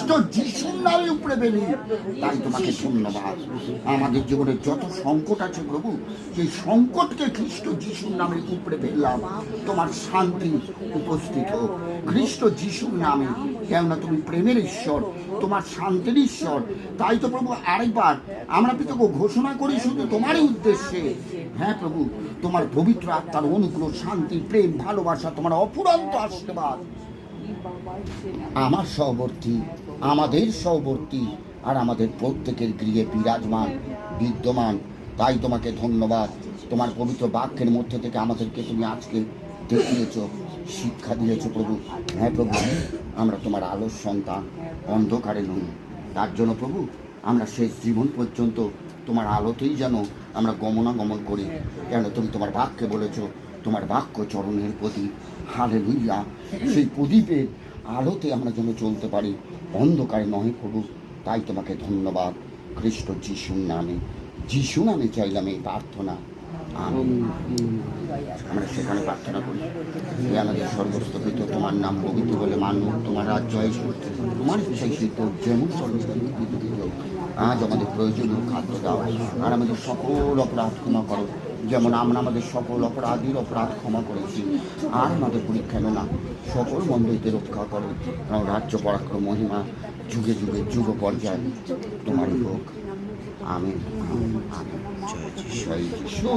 খ্রিস্ট যিশুর নামে উপরে ফেলি। তাই তোমাকে ধন্যবাদ। আমাদের জীবনে যত সংকট আছে প্রভু, সেই সংকটকে খ্রিস্ট যিশুর নামে উপরে ফেললাম। তোমার শান্তি উপস্থিত হোক খ্রিস্ট যিশুর নামে, কেননা তুমি প্রেমের ঈশ্বর, তোমার শান্তির ঈশ্বর। তাই তো প্রভু আরেকবার আমরা পিতাকে ঘোষণা করি শুধু তোমারই উদ্দেশ্যে। হ্যাঁ প্রভু, তোমার পবিত্র আত্মার অনুগ্রহ, শান্তি, প্রেম, ভালোবাসা, তোমার অফুরন্ত আশীর্বাদ আমার সহবর্তী, আমাদের সহবর্তী আর আমাদের প্রত্যেকের গৃহে বিরাজমান, বিদ্যমান। তাই তোমাকে ধন্যবাদ। তোমার পবিত্র বাক্যের মধ্যে থেকে আমাদেরকে তুমি আজকে দেখিয়েছ, শিক্ষা দিয়েছ প্রভু। হ্যাঁ প্রভু, আমরা তোমার আলোর সন্তান, অন্ধকারে নই। তার জন্য প্রভু আমরা শেষ জীবন পর্যন্ত তোমার আলোতেই যেন আমরা গমনাগমন করি, কেন তুমি তোমার বাক্যে বলেছ তোমার বাক্য চরণের প্রদীপ। হালেলুয়া, সেই প্রদীপের আলোতে আমরা যেন চলতে পারি, অন্ধকারে নয় প্রভু। তাই তোমাকে ধন্যবাদ খ্রিস্ট যিশুর নামে। যিশু নামে চাইলাম এই প্রার্থনা, আমিন। আমরা সেখানে প্রার্থনা করি, হে আমাদের সর্বস্ত পিত, তোমার নাম পবিত্র বলে মান্য, তোমার রাজ্য এসে তোমার ইচ্ছাই সিদ্ধ, যেমন সর্বস্ত আজ আমাদের প্রয়োজনীয় খাদ্য দাও, আর আমাদের সকল অপরাধ ক্ষমা করো, যেমন আমরা আমাদের সকল অপরাধীর অপরাধ ক্ষমা করেছি। আর আমাদের পরীক্ষা না, সকল মন্দিরকে রক্ষা করো, কারণ রাজ্য, পরাক্রম, মহিমা যুগে যুগে যুগ পর্যায়ে তোমারই হোক। আমিন। জয় যিশু।